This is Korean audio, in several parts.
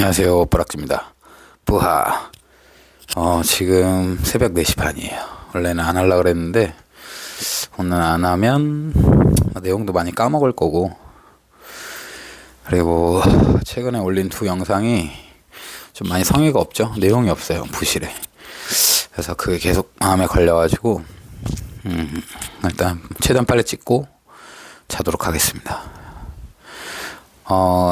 안녕하세요, 뿌락지입니다. 뿌하. 지금 새벽 4시 반이에요. 원래는 안 하려고 그랬는데 오늘 안 하면 내용도 많이 까먹을 거고, 그리고 최근에 올린 두 영상이 좀 많이 성의가 없죠. 내용이 없어요, 부실해. 그래서 그게 계속 마음에 걸려가지고 일단 최대한 빨리 찍고 자도록 하겠습니다.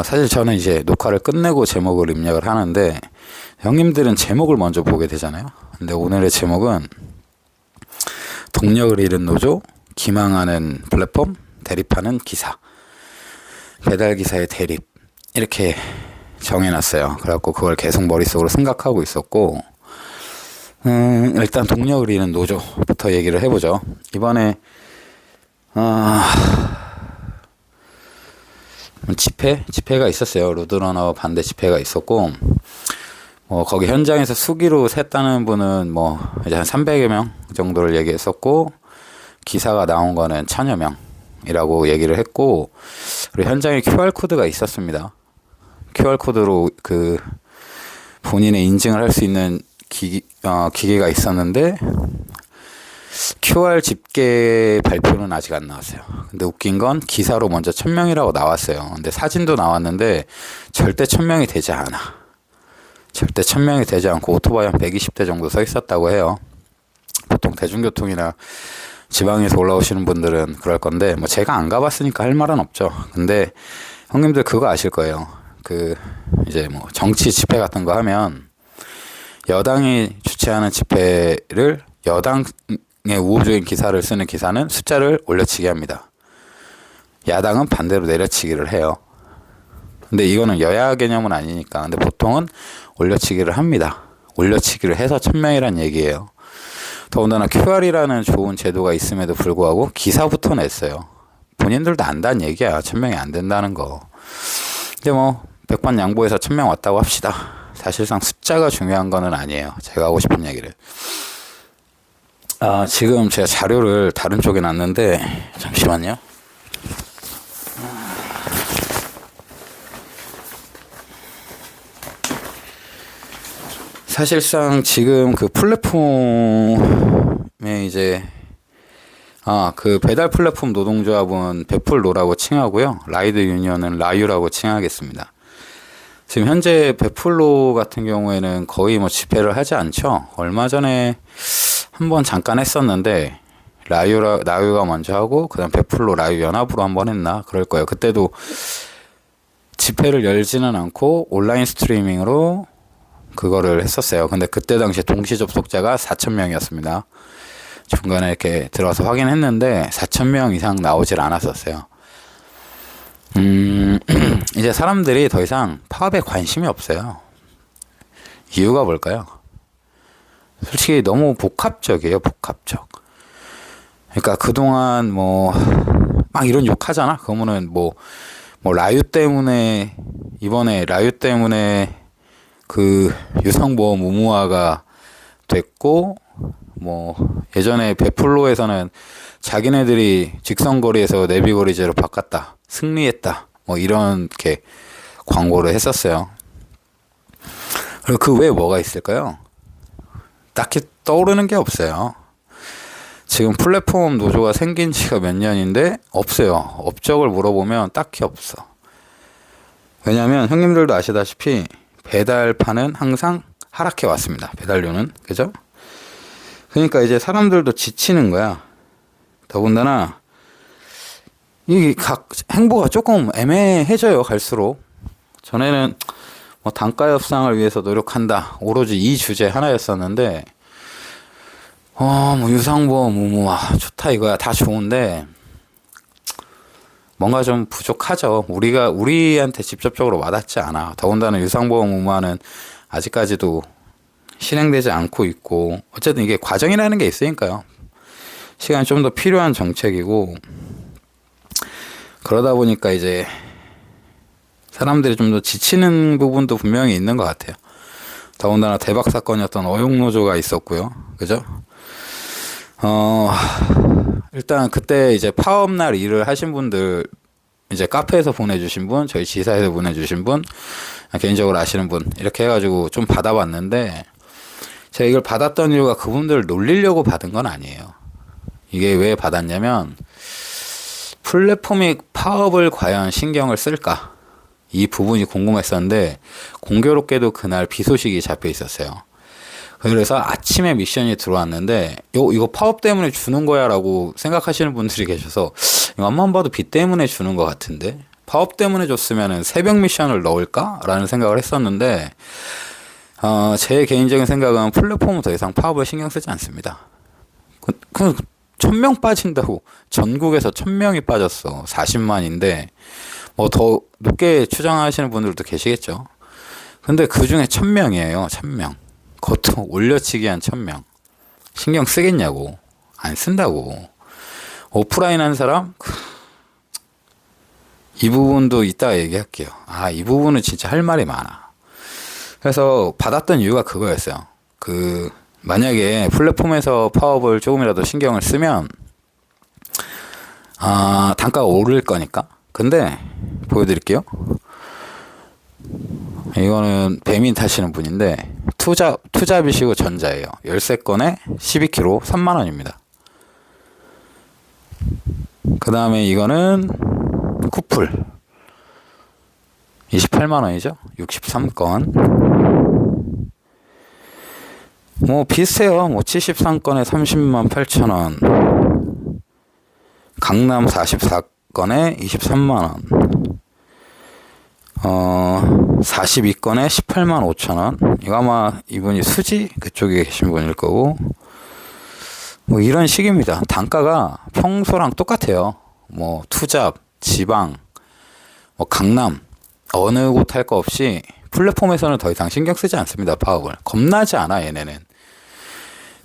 사실 저는 이제 녹화를 끝내고 제목을 입력을 하는데, 형님들은 제목을 먼저 보게 되잖아요. 근데 오늘의 제목은 동력을 잃은 노조, 기망하는 플랫폼, 대립하는 기사, 배달기사의 대립, 이렇게 정해놨어요. 그래갖고 그걸 계속 머릿속으로 생각하고 있었고, 일단 동력을 잃은 노조부터 얘기를 해보죠. 이번에 집회가 있었어요. 로드러너 반대 집회가 있었고, 거기 현장에서 수기로 셌다는 분은 이제 한 300여 명 정도를 얘기했었고, 기사가 나온 거는 1000여 명이라고 얘기를 했고, 그리고 현장에 QR코드가 있었습니다. QR코드로 본인의 인증을 할 수 있는 기계가 있었는데, QR 집계 발표는 아직 안 나왔어요. 근데 웃긴 건 기사로 먼저 1000명이라고 나왔어요. 근데 사진도 나왔는데 절대 1000명이 되지 않아. 절대 1000명이 되지 않고 오토바이 한 120대 정도 서 있었다고 해요. 보통 대중교통이나 지방에서 올라오시는 분들은 그럴 건데, 제가 안 가봤으니까 할 말은 없죠. 근데 형님들 그거 아실 거예요. 이제 정치 집회 같은 거 하면 여당이 주최하는 집회를 여당의 우호적인 기사를 쓰는 기사는 숫자를 올려치기 합니다. 야당은 반대로 내려치기를 해요. 근데 이거는 여야 개념은 아니니까. 근데 보통은 올려치기를 합니다. 올려치기를 해서 1000명이란 얘기예요. 더군다나 QR이라는 좋은 제도가 있음에도 불구하고 기사부터 냈어요. 본인들도 안다는 얘기야. 1000명이 안 된다는 거. 근데 백반 양보해서 1000명 왔다고 합시다. 사실상 숫자가 중요한 거는 아니에요. 제가 하고 싶은 얘기를. 지금 제가 자료를 다른 쪽에 놨는데, 잠시만요. 사실상 지금 그 플랫폼에 이제 배달 플랫폼 노동조합은 베풀노라고 칭하고요. 라이드 유니언은 라유라고 칭하겠습니다. 지금 현재 베풀노 같은 경우에는 거의 집회를 하지 않죠. 얼마 전에 한번 잠깐 했었는데, 라유가 먼저 하고, 그 다음 베풀노 라유 연합으로 한번 했나? 그럴 거예요. 그때도 집회를 열지는 않고 온라인 스트리밍으로 그거를 했었어요. 근데 그때 당시에 동시 접속자가 4000명이었습니다. 중간에 이렇게 들어가서 확인했는데 4000명 이상 나오질 않았었어요. 이제 사람들이 더 이상 파업에 관심이 없어요. 이유가 뭘까요? 솔직히 너무 복합적이에요, 복합적. 그러니까 그동안 막 이런 욕 하잖아? 그러면은 라유 때문에, 이번에 라유 때문에 유상보험 의무화가 됐고, 예전에 베풀로에서는 자기네들이 직선거리에서 내비거리제로 바꿨다, 승리했다, 이렇게 광고를 했었어요. 그리고 그 외에 뭐가 있을까요? 딱히 떠오르는 게 없어요. 지금 플랫폼 노조가 생긴 지가 몇 년인데 없어요. 업적을 물어보면 딱히 없어. 왜냐면 형님들도 아시다시피 배달파는 항상 하락해 왔습니다. 배달료는. 그죠? 그러니까 이제 사람들도 지치는 거야. 더군다나 이 각 행보가 조금 애매해져요, 갈수록. 전에는 단가 협상을 위해서 노력한다, 오로지 이 주제 하나였었는데, 유상보험 의무화 좋다 이거야. 다 좋은데 뭔가 좀 부족하죠. 우리한테 직접적으로 와닿지 않아. 더군다나 유상보험 의무화는 아직까지도 실행되지 않고 있고, 어쨌든 이게 과정이라는 게 있으니까요. 시간이 좀 더 필요한 정책이고, 그러다 보니까 이제 사람들이 좀 더 지치는 부분도 분명히 있는 것 같아요. 더군다나 대박 사건이었던 어용노조가 있었고요. 그죠? 일단 그때 이제 파업날 일을 하신 분들 이제 카페에서 보내주신 분, 저희 지사에서 보내주신 분, 개인적으로 아시는 분 이렇게 해가지고 좀 받아봤는데, 제가 이걸 받았던 이유가 그분들을 놀리려고 받은 건 아니에요. 이게 왜 받았냐면, 플랫폼이 파업을 과연 신경을 쓸까? 이 부분이 궁금했었는데, 공교롭게도 그날 비 소식이 잡혀 있었어요. 그래서 아침에 미션이 들어왔는데, 이거 파업 때문에 주는 거야 라고 생각하시는 분들이 계셔서, 이거 앞만 봐도 비 때문에 주는 것 같은데, 파업 때문에 줬으면 새벽 미션을 넣을까? 라는 생각을 했었는데, 제 개인적인 생각은 플랫폼은 더 이상 파업을 신경 쓰지 않습니다. 1000명 빠진다고 전국에서 1000명이 빠졌어. 40만인데 뭐 더 높게 추정하시는 분들도 계시겠죠. 근데 그 중에 1000명이에요. 1000명. 그것도 올려치기 한 1000명. 신경 쓰겠냐고. 안 쓴다고. 오프라인 한 사람? 이 부분도 이따가 얘기할게요. 이 부분은 진짜 할 말이 많아. 그래서 받았던 이유가 그거였어요. 만약에 플랫폼에서 파업을 조금이라도 신경을 쓰면, 단가가 오를 거니까. 근데, 보여드릴게요. 이거는 배민 타시는 분인데, 투잡이시고 전자예요. 13건에 12kg 3만원입니다. 그 다음에 이거는 쿠플. 28만원이죠? 63건. 뭐 비슷해요. 뭐 73건에 30만 8천원, 강남 44건에 23만원, 42건에 18만 5천원. 이거 아마 이분이 수지 그쪽에 계신 분일 거고, 뭐 이런 식입니다. 단가가 평소랑 똑같아요. 뭐 투잡, 지방, 뭐 강남, 어느 곳 할 거 없이 플랫폼에서는 더 이상 신경 쓰지 않습니다. 파업을. 겁나지 않아, 얘네는.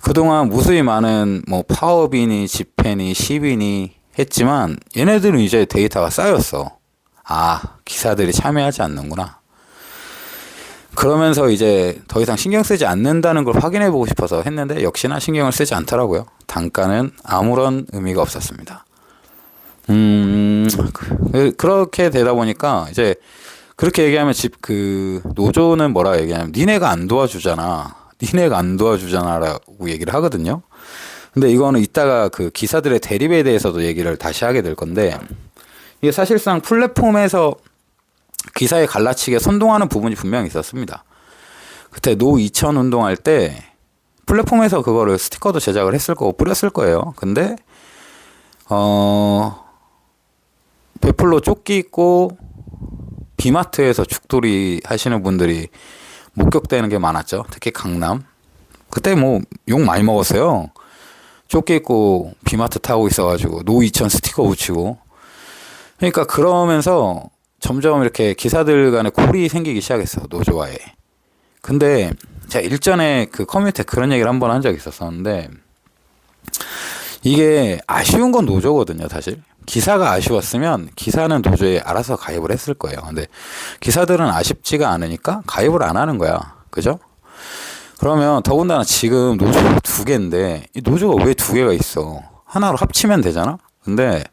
그동안 무수히 많은 뭐 파업이니 집회니 시위니 했지만 얘네들은 이제 데이터가 쌓였어. 기사들이 참여하지 않는구나. 그러면서 이제 더 이상 신경 쓰지 않는다는 걸 확인해 보고 싶어서 했는데 역시나 신경을 쓰지 않더라고요. 단가는 아무런 의미가 없었습니다. 그렇게 되다 보니까 이제 그렇게 얘기하면 노조는 뭐라 얘기하냐면 니네가 안 도와주잖아 라고 얘기를 하거든요. 근데 이거는 이따가 그 기사들의 대립에 대해서도 얘기를 다시 하게 될 건데, 이게 사실상 플랫폼에서 기사에 갈라치게 선동하는 부분이 분명히 있었습니다. 그때 노 2000 운동할 때 플랫폼에서 그거를 스티커도 제작을 했을 거고 뿌렸을 거예요. 근데 베풀로 조끼 입고 비마트에서 죽돌이 하시는 분들이 목격되는 게 많았죠. 특히 강남. 그때 뭐 욕 많이 먹었어요. 조끼 입고 비마트 타고 있어가지고 노 2000 스티커 붙이고. 그러니까 그러면서 점점 이렇게 기사들 간에 골이 생기기 시작했어. 노조와에. 근데 제가 일전에 그 커뮤니티에 그런 얘기를 한번 한 적이 있었었는데, 이게 아쉬운 건 노조거든요, 사실. 기사가 아쉬웠으면 기사는 노조에 알아서 가입을 했을 거예요. 근데 기사들은 아쉽지가 않으니까 가입을 안 하는 거야. 그죠? 그러면 더군다나 지금 노조가 2개인데 이 노조가 왜 2개가 있어? 하나로 합치면 되잖아? 근데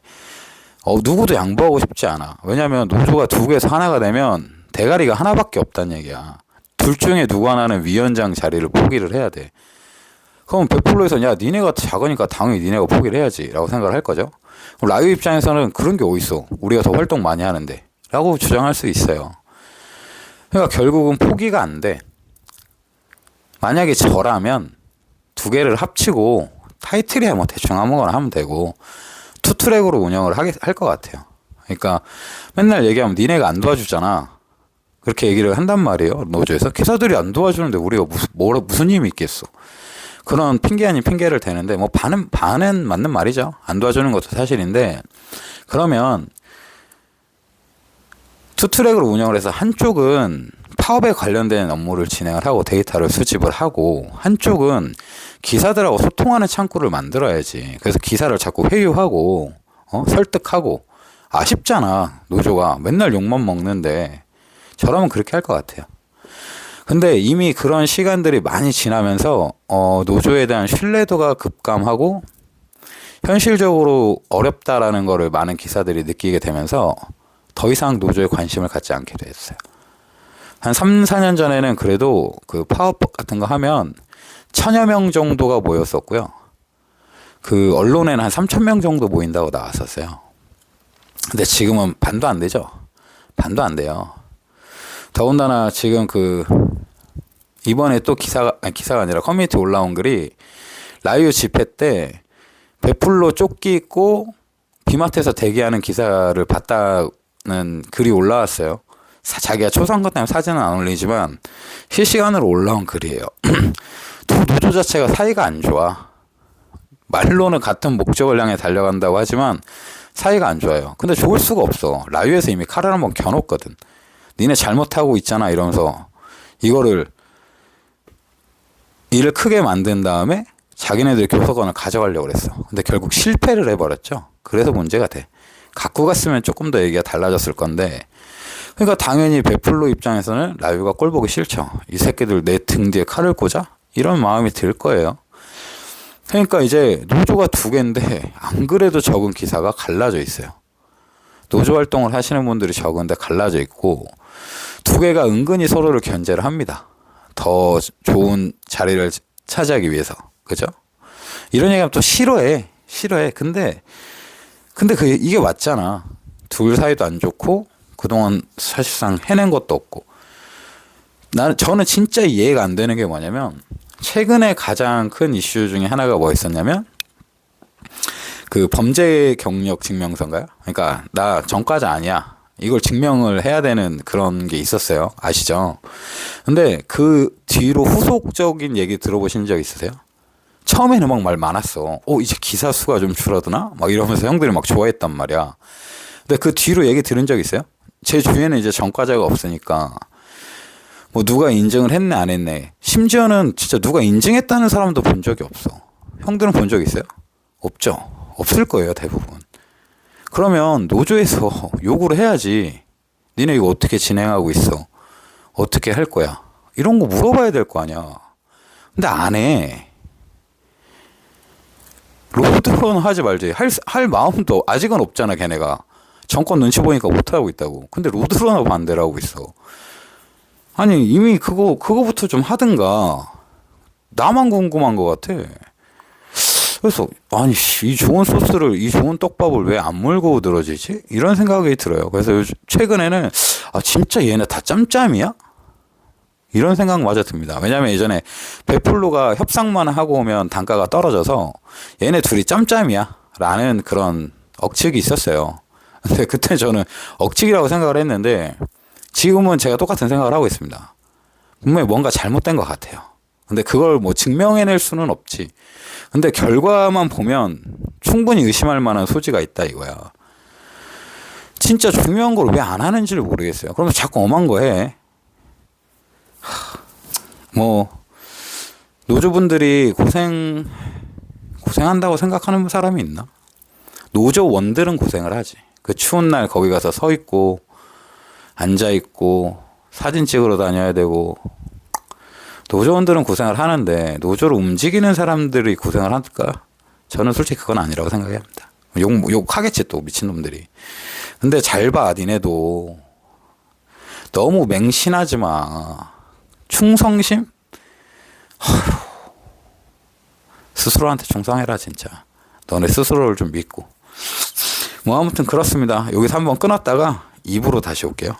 누구도 양보하고 싶지 않아. 왜냐면 노조가 2개에서 하나가 되면 대가리가 하나밖에 없다는 얘기야. 둘 중에 누구 하나는 위원장 자리를 포기를 해야 돼. 그럼 베풀로에서 야 니네가 작으니까 당연히 니네가 포기를 해야지 라고 생각을 할 거죠. 그럼 라이브 입장에서는 그런 게 어딨어, 우리가 더 활동 많이 하는데 라고 주장할 수 있어요. 그러니까 결국은 포기가 안 돼. 만약에 저라면 2개를 합치고 타이틀이야 뭐 대충 아무거나 하면 되고 투트랙으로 운영을 할 것 같아요. 그러니까 맨날 얘기하면 니네가 안 도와주잖아 그렇게 얘기를 한단 말이에요. 노조에서 기사들이 안 도와주는데 우리가 무슨 힘이 있겠어. 그런 핑계 아닌 핑계를 대는데, 뭐 반은 맞는 말이죠. 안 도와주는 것도 사실인데, 그러면 투트랙으로 운영을 해서 한쪽은 파업에 관련된 업무를 진행을 하고 데이터를 수집을 하고, 한쪽은 기사들하고 소통하는 창구를 만들어야지. 그래서 기사를 자꾸 회유하고 설득하고. 아쉽잖아. 노조가 맨날 욕만 먹는데. 저라면 그렇게 할 것 같아요. 근데 이미 그런 시간들이 많이 지나면서 노조에 대한 신뢰도가 급감하고 현실적으로 어렵다라는 거를 많은 기사들이 느끼게 되면서 더 이상 노조에 관심을 갖지 않게 됐어요. 한 3, 4년 전에는 그래도 그 파업법 같은 거 하면 1000여 명 정도가 모였었고요. 그 언론에는 한 3000명 정도 모인다고 나왔었어요. 근데 지금은 반도 안 되죠. 반도 안 돼요. 더군다나 지금 그 이번에 또 기사가 아니라 커뮤니티 올라온 글이 라이오 집회 때 베풀로 조끼 입고 비마트에서 대기하는 기사를 봤다는 글이 올라왔어요. 자기가 초상권 때문에 사진은 안 올리지만 실시간으로 올라온 글이에요. 노조 자체가 사이가 안 좋아. 말로는 같은 목적을 향해 달려간다고 하지만 사이가 안 좋아요. 근데 좋을 수가 없어. 라이오에서 이미 칼을 한번 겨눴거든. 니네 잘못하고 있잖아 이러면서 이거를 일을 크게 만든 다음에 자기네들이 교섭권을 가져가려고 그랬어. 근데 결국 실패를 해버렸죠. 그래서 문제가 돼. 갖고 갔으면 조금 더 얘기가 달라졌을 건데, 그러니까 당연히 베풀로 입장에서는 라이오가 꼴 보기 싫죠. 이 새끼들 내 등 뒤에 칼을 꽂아? 이런 마음이 들 거예요. 그러니까 이제 노조가 두 개인데 안 그래도 적은 기사가 갈라져 있어요. 노조 활동을 하시는 분들이 적은데 갈라져 있고, 두 개가 은근히 서로를 견제를 합니다. 더 좋은 자리를 차지하기 위해서. 그죠? 이런 얘기하면 또 싫어해. 근데 이게 맞잖아. 둘 사이도 안 좋고 그동안 사실상 해낸 것도 없고. 저는 진짜 이해가 안 되는 게 뭐냐면, 최근에 가장 큰 이슈 중에 하나가 뭐였었냐면, 그 범죄 경력 증명서인가요? 그러니까 나 전과자 아니야. 이걸 증명을 해야 되는 그런 게 있었어요. 아시죠? 근데 그 뒤로 후속적인 얘기 들어보신 적 있으세요? 처음에는 막 말 많았어. 이제 기사 수가 좀 줄어드나? 막 이러면서 형들이 막 좋아했단 말이야. 근데 그 뒤로 얘기 들은 적 있어요? 제 주위에는 이제 전과자가 없으니까 뭐 누가 인증을 했네 안 했네. 심지어는 진짜 누가 인증했다는 사람도 본 적이 없어. 형들은 본 적 있어요? 없죠. 없을 거예요, 대부분. 그러면 노조에서 요구를 해야지. 니네 이거 어떻게 진행하고 있어? 어떻게 할 거야? 이런 거 물어봐야 될 거 아니야. 근데 안 해. 로드런 하지 말지. 할 마음도 아직은 없잖아, 걔네가. 정권 눈치 보니까 못하고 있다고. 근데 로드런하고 반대를 하고 있어. 아니, 이미 그거부터 좀 하든가. 나만 궁금한 것 같아. 그래서, 아니, 이 좋은 소스를, 이 좋은 떡밥을 왜 안 물고 늘어지지? 이런 생각이 들어요. 그래서 최근에는, 진짜 얘네 다 짬짬이야? 이런 생각마저 듭니다. 왜냐면 예전에 베풀로가 협상만 하고 오면 단가가 떨어져서 얘네 둘이 짬짬이야 라는 그런 억측이 있었어요. 근데 그때 저는 억측이라고 생각을 했는데, 지금은 제가 똑같은 생각을 하고 있습니다. 분명히 뭔가 잘못된 것 같아요. 근데 그걸 뭐 증명해낼 수는 없지. 근데 결과만 보면 충분히 의심할 만한 소지가 있다 이거야. 진짜 중요한 걸 왜 안 하는지를 모르겠어요. 그러면 자꾸 엄한 거 해. 뭐 노조분들이 고생한다고 생각하는 사람이 있나? 노조원들은 고생을 하지. 그 추운 날 거기 가서 서 있고 앉아 있고 사진 찍으러 다녀야 되고. 노조원들은 고생을 하는데 노조를 움직이는 사람들이 고생을 할까? 저는 솔직히 그건 아니라고 생각해야 합니다. 욕하겠지 또 미친놈들이. 근데 잘 봐, 니네도. 너무 맹신하지 마. 충성심? 스스로한테 충성해라 진짜. 너네 스스로를 좀 믿고. 뭐 아무튼 그렇습니다. 여기서 한번 끊었다가 2부로 다시 올게요.